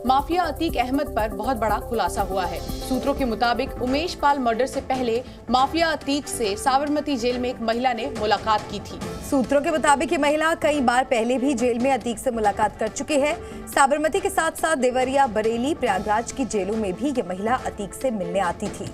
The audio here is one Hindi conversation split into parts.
माफिया अतीक अहमद पर बहुत बड़ा खुलासा हुआ है। सूत्रों के मुताबिक उमेश पाल मर्डर से पहले माफिया अतीक से साबरमती जेल में एक महिला ने मुलाकात की थी। सूत्रों के मुताबिक ये महिला कई बार पहले भी जेल में अतीक से मुलाकात कर चुकी है। साबरमती के साथ साथ देवरिया, बरेली, प्रयागराज की जेलों में भी ये महिला अतीक से मिलने आती थी।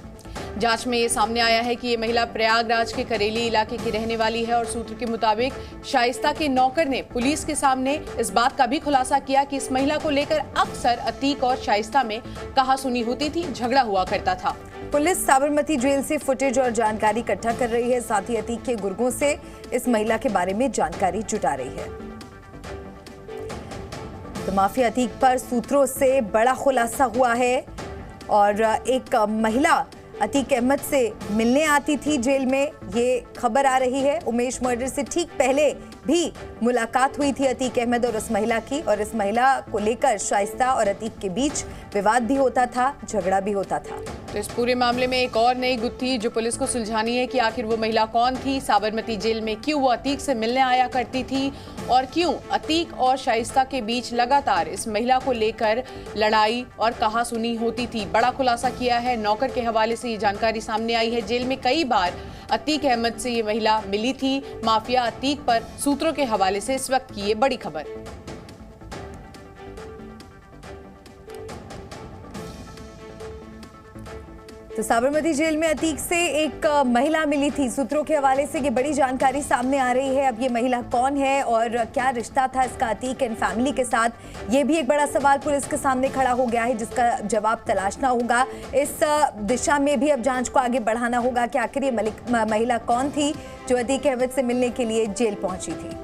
जांच में ये सामने आया है कि ये महिला प्रयागराज के करेली इलाके की रहने वाली है और सूत्र के मुताबिक शाइस्ता के नौकर ने पुलिस के सामने इस बात का भी खुलासा किया कि इस महिला को लेकर अक्सर अतीक और शाइस्ता में कहासुनी होती थी, झगड़ा हुआ करता था। पुलिस साबरमती जेल से फुटेज और जानकारी इकट्ठा कर रही है, साथ ही अतीक के गुर्गों से इस महिला के बारे में जानकारी जुटा रही है। तो माफिया अतीक पर सूत्रों से बड़ा खुलासा हुआ है और एक महिला अतीक अहमद से मिलने आती थी जेल में, ये खबर आ रही है। उमेश मर्डर से ठीक पहले भी मुलाकात हुई थी अतीक अहमद और उस महिला की, और इस महिला को लेकर शाइस्ता और अतीक के बीच विवाद भी होता था, झगड़ा भी होता था। तो इस पूरे मामले में एक और नई गुत्थी जो पुलिस को सुलझानी है कि आखिर वो महिला कौन थी, साबरमती जेल में क्यों वो अतीक से मिलने आया करती थी और क्यों अतीक और शाइस्ता के बीच लगातार इस महिला को लेकर लड़ाई और कहासुनी होती थी। बड़ा खुलासा किया है, नौकर के हवाले से ये जानकारी सामने आई है। जेल में कई बार अतीक अहमद से ये महिला मिली थी। माफिया अतीक पर सूत्रों के हवाले से इस वक्त की ये बड़ी खबर। तो साबरमती जेल में अतीक से एक महिला मिली थी। सूत्रों के हवाले से ये बड़ी जानकारी सामने आ रही है। अब ये महिला कौन है और क्या रिश्ता था इसका अतीक एंड फैमिली के साथ, ये भी एक बड़ा सवाल पुलिस के सामने खड़ा हो गया है, जिसका जवाब तलाशना होगा। इस दिशा में भी अब जांच को आगे बढ़ाना होगा कि आखिर ये महिला कौन थी जो अतीक अहमद से मिलने के लिए जेल पहुंची थी।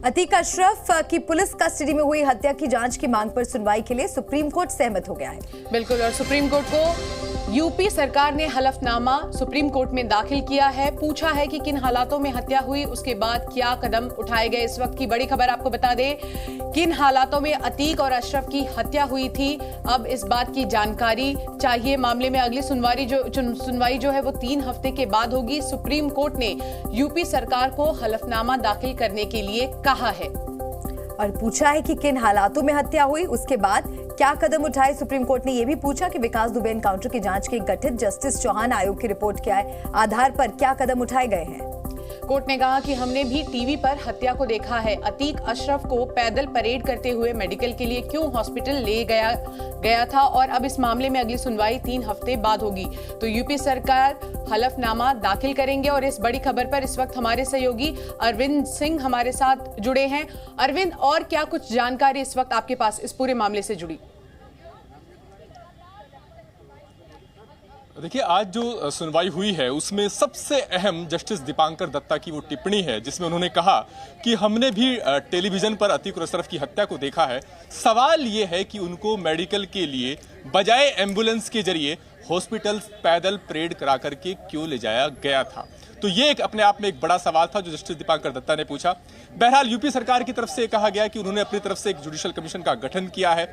अतीक अशरफ की पुलिस कस्टडी में हुई हत्या की जांच की मांग पर सुनवाई के लिए सुप्रीम कोर्ट सहमत हो गया है। बिल्कुल, और सुप्रीम कोर्ट को यूपी सरकार ने हलफनामा सुप्रीम कोर्ट में दाखिल किया है। पूछा है कि किन हालातों में हत्या हुई, उसके बाद क्या कदम उठाए गए। इस वक्त की बड़ी खबर आपको बता दें, किन हालातों में अतीक और अशरफ की हत्या हुई थी, अब इस बात की जानकारी चाहिए। मामले में अगली सुनवाई जो है वो 3 हफ्ते के बाद होगी। सुप्रीम कोर्ट ने यूपी सरकार को हलफनामा दाखिल करने के लिए कहा है और पूछा है कि किन हालातों में हत्या हुई, उसके बाद क्या कदम उठाए। सुप्रीम कोर्ट ने यह भी पूछा कि विकास दुबे एनकाउंटर की जांच के गठित जस्टिस चौहान आयोग की रिपोर्ट के आधार पर क्या कदम उठाए गए हैं। कोर्ट ने कहा कि हमने भी टीवी पर हत्या को देखा है। अतीक अशरफ को पैदल परेड करते हुए मेडिकल के लिए क्यों हॉस्पिटल ले गया था, और अब इस मामले में अगली सुनवाई 3 हफ्ते बाद होगी। तो यूपी सरकार हलफनामा दाखिल करेंगे। और इस बड़ी खबर पर इस वक्त हमारे सहयोगी अरविंद सिंह हमारे साथ जुड़े हैं। अरविंद, और क्या कुछ जानकारी इस वक्त आपके पास इस पूरे मामले से जुड़ी? देखिए, आज जो सुनवाई हुई है उसमें सबसे अहम जस्टिस दीपांकर दत्ता की वो टिप्पणी है जिसमें उन्होंने कहा कि हमने भी टेलीविजन पर अतीक और अशरफ की हत्या को देखा है। सवाल ये है कि उनको मेडिकल के लिए बजाय एम्बुलेंस के जरिए हॉस्पिटल पैदल परेड करा करके क्यों ले जाया गया था। तो ये एक अपने आप में एक बड़ा सवाल था जो जस्टिस दीपांकर दत्ता ने पूछा। बहरहाल यूपी सरकार की तरफ से कहा गया कि उन्होंने अपनी तरफ से एक जुडिशियल कमीशन का गठन किया है।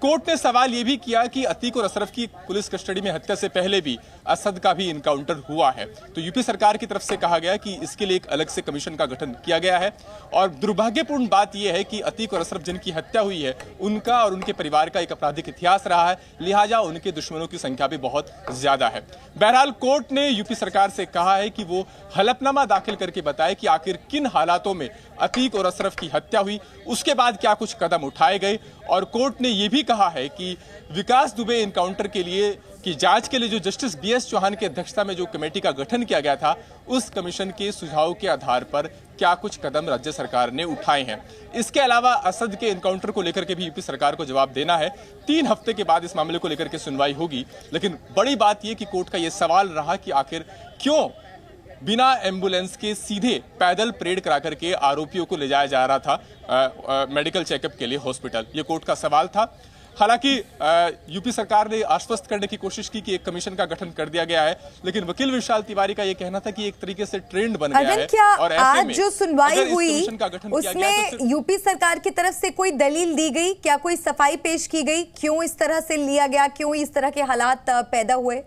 कोर्ट ने सवाल यह भी किया कि अतीक और अशरफ की पुलिस कस्टडी में हत्या से पहले भी असद का भी इनकाउंटर हुआ है। तो यूपी सरकार की तरफ से कहा गया कि इसके लिए एक अलग से कमीशन का गठन किया गया है। और दुर्भाग्यपूर्ण बात यह है कि अतीक और अशरफ जिनकी हत्या हुई है उनका और उनके परिवार का एक आपराधिक इतिहास रहा है, लिहाजा उनके दुश्मनों की संख्या भी बहुत ज्यादा है। बहरहाल कोर्ट ने यूपी सरकार से कहा है कि वो हलफनामा दाखिल करके बताए कि आखिर किन हालातों में अतीक और अशरफ की हत्या हुई, उसके बाद क्या कुछ कदम उठाए गए। और कोर्ट ने यह भी कहा है कि विकास दुबे एनकाउंटर के लिए की जांच के लिए जो जस्टिस बीएस चौहान की अध्यक्षता में जो कमेटी का गठन किया गया था, उस कमीशन के सुझाव के आधार पर क्या कुछ कदम राज्य सरकार ने उठाए हैं। इसके अलावा असद के एनकाउंटर को लेकर के भी यूपी सरकार को जवाब देना है। 3 हफ्ते के बाद इस मामले को लेकर के सुनवाई होगी। लेकिन बड़ी बात यह कि कोर्ट का यह सवाल रहा कि आखिर क्यों बिना एम्बुलेंस के सीधे पैदल परेड करा करके आरोपियों को ले जाया जा रहा था मेडिकल चेकअप के लिए हॉस्पिटल। ये कोर्ट का सवाल था। हालांकि यूपी सरकार ने आश्वस्त करने की कोशिश की कि एक कमीशन का गठन कर दिया गया है, लेकिन वकील विशाल तिवारी का यह कहना था कि एक तरीके से ट्रेंड बन गया है। क्या और आज जो सुनवाई हुई उसमें यूपी सरकार की तरफ से कोई दलील दी गई, क्या कोई सफाई पेश की गई, क्यों इस तरह से लिया गया, क्यों इस तरह के हालात पैदा हुए?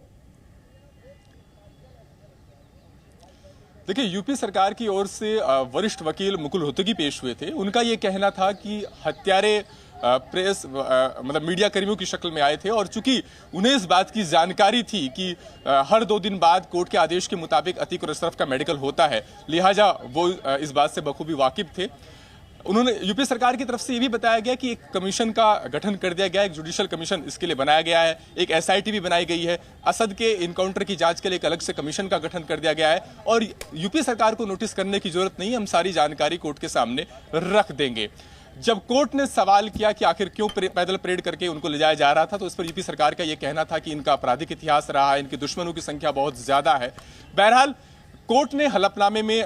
देखिए, यूपी सरकार की ओर से वरिष्ठ वकील मुकुल रोहतगी पेश हुए थे। उनका ये कहना था कि हत्यारे प्रेस मतलब मीडिया कर्मियों की शक्ल में आए थे, और चूंकि उन्हें इस बात की जानकारी थी कि हर 2 दिन बाद कोर्ट के आदेश के मुताबिक अतीक और अशरफ का मेडिकल होता है, लिहाजा वो इस बात से बखूबी वाकिफ थे। उन्होंने यूपी सरकार की तरफ से ये भी बताया गया कि एक कमीशन का गठन कर दिया गया, एक जुडिशियल कमीशन इसके लिए बनाया गया है, एक एसआईटी भी बनाई गई है, असद के इनकाउंटर की जांच के लिए एक अलग से कमीशन का गठन कर दिया गया है, और यूपी सरकार को नोटिस करने की जरूरत नहीं है, हम सारी जानकारी कोर्ट के सामने रख देंगे। जब कोर्ट ने सवाल किया कि आखिर क्यों पैदल परेड करके उनको ले जाया जा रहा था, तो इस पर यूपी सरकार का यह कहना था कि इनका आपराधिक इतिहास रहा है, इनके दुश्मनों की संख्या बहुत ज्यादा है। बहरहाल कोर्ट ने हलफनामे में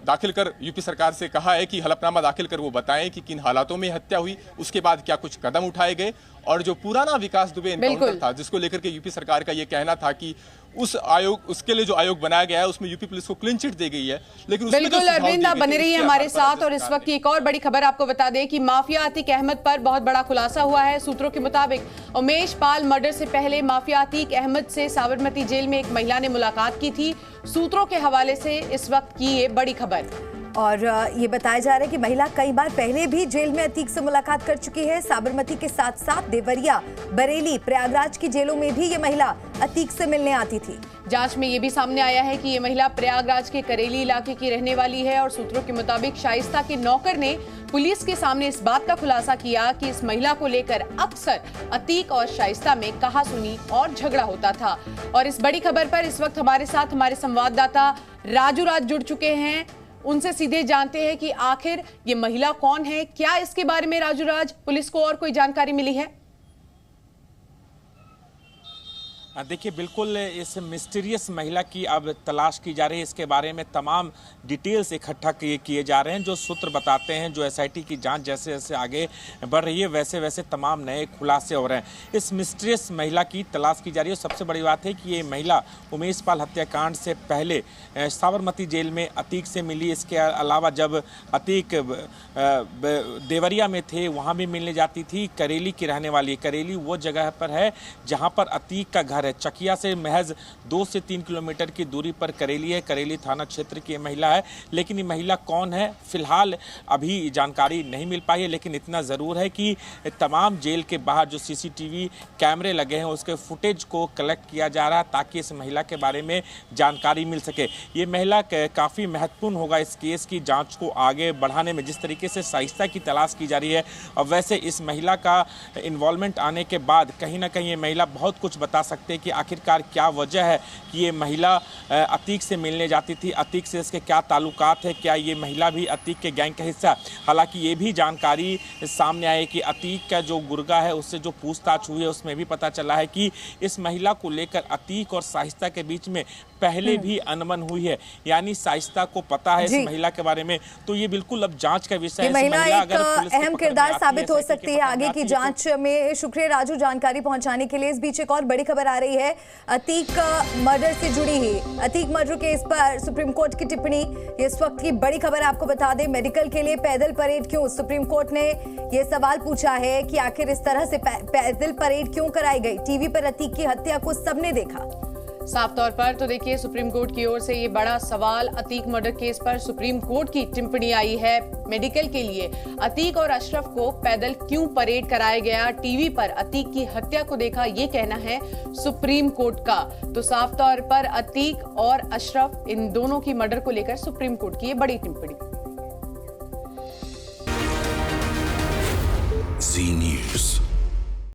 दाखिल कर यूपी सरकार से कहा है कि हलफनामा दाखिल कर वो बताएं कि किन हालातों में हत्या हुई, उसके बाद क्या कुछ कदम उठाए गए, और जो पुराना विकास दुबे एनकाउंटर था जिसको लेकर के यूपी सरकार का ये कहना था कि उसके लिए जो आयोग बनाया गया है उसमें यूपी पुलिस को क्लीन चिट दी गई है, लेकिन बिल्कुल अरविंद, आप बने रहिए हमारे साथ। और इस वक्त की एक और बड़ी खबर आपको बता दें कि माफिया अतीक अहमद पर बहुत बड़ा खुलासा हुआ है। सूत्रों के मुताबिक उमेश पाल मर्डर से पहले माफिया अतीक अहमद से साबरमती जेल में एक महिला ने मुलाकात की थी। सूत्रों के हवाले से इस वक्त की ये बड़ी खबर। और ये बताया जा रहा है कि महिला कई बार पहले भी जेल में अतीक से मुलाकात कर चुकी है। साबरमती के साथ साथ देवरिया, बरेली, प्रयागराज की जेलों में भी ये महिला अतीक से मिलने आती थी। जांच में ये भी सामने आया है कि ये महिला प्रयागराज के करेली इलाके की रहने वाली है, और सूत्रों के मुताबिक शाइस्ता के नौकर ने पुलिस के सामने इस बात का खुलासा किया कि इस महिला को लेकर अक्सर अतीक और शाइस्ता में कहासुनी और झगड़ा होता था। और इस बड़ी खबर पर इस वक्त हमारे साथ हमारे संवाददाता राजू राज जुड़ चुके हैं। उनसे सीधे जानते हैं कि आखिर ये महिला कौन है, क्या इसके बारे में राजू राज पुलिस को और कोई जानकारी मिली है? देखिए, बिल्कुल इस मिस्टीरियस महिला की अब तलाश की जा रही है। इसके बारे में तमाम डिटेल्स इकट्ठा किए जा रहे हैं। जो सूत्र बताते हैं, जो एसआईटी की जांच जैसे जैसे आगे बढ़ रही है वैसे वैसे तमाम नए खुलासे हो रहे हैं। इस मिस्टीरियस महिला की तलाश की जा रही है। सबसे बड़ी बात है कि ये महिला उमेश पाल हत्याकांड से पहले साबरमती जेल में अतीक से मिली। इसके अलावा जब अतीक देवरिया में थे वहाँ भी मिलने जाती थी। करेली की रहने वाली, करेली वो जगह पर है जहाँ पर अतीक का घर है। चकिया से महज 2 से 3 किलोमीटर की दूरी पर करेली है। करेली थाना क्षेत्र की महिला है। लेकिन ये महिला कौन है फिलहाल अभी जानकारी नहीं मिल पाई है, लेकिन इतना ज़रूर है कि तमाम जेल के बाहर जो सीसीटीवी कैमरे लगे हैं उसके फुटेज को कलेक्ट किया जा रहा है ताकि इस महिला के बारे में जानकारी मिल सके। ये महिला काफ़ी महत्वपूर्ण होगा इस केस की जाँच को आगे बढ़ाने में। जिस तरीके से शाइस्ता की तलाश की जा रही है और वैसे इस महिला का इन्वॉल्वमेंट आने के बाद कहीं ना कहीं ये महिला बहुत कुछ बता सकते हैं कि आखिरकार क्या वजह है कि ये महिला अतीक से मिलने जाती थी, अतीक से इसके क्या ताल्लुकात है, क्या ये महिला भी अतीक के गैंग का हिस्सा। हालांकि ये भी जानकारी सामने आई कि अतीक का जो गुर्गा है उससे जो पूछताछ हुई है उसमें भी पता चला है कि इस महिला को लेकर अतीक और शाइस्ता के बीच में पहले भी अनबन हुई है। यानी शाइस्ता को पता है इस महिला के बारे में, तो ये बिल्कुल अब जांच का विषय है। महिला एक अहम किरदार साबित हो सकती है आगे की जांच में। शुक्रिया राजू जानकारी पहुंचाने के लिए। इस बीच एक और बड़ी खबर आ रही है अतीक मर्डर से जुड़ी ही। अतीक मर्डर केस पर सुप्रीम कोर्ट की टिप्पणी, इस वक्त की बड़ी खबर आपको बता दें। मेडिकल के लिए पैदल परेड क्यों? सुप्रीम कोर्ट ने यह सवाल पूछा है कि आखिर इस तरह से पैदल परेड क्यों कराई गई। टीवी पर अतीक की हत्या को सबने देखा। साफ तौर पर तो देखिए, सुप्रीम कोर्ट की ओर से ये बड़ा सवाल अतीक मर्डर केस पर सुप्रीम कोर्ट की टिप्पणी आई है। मेडिकल के लिए अतीक और अशरफ को पैदल क्यों परेड कराया गया, टीवी पर अतीक की हत्या को देखा, ये कहना है सुप्रीम कोर्ट का। तो साफ तौर पर अतीक और अशरफ इन दोनों की मर्डर को लेकर सुप्रीम कोर्ट की ये बड़ी टिप्पणी। जी न्यूज़।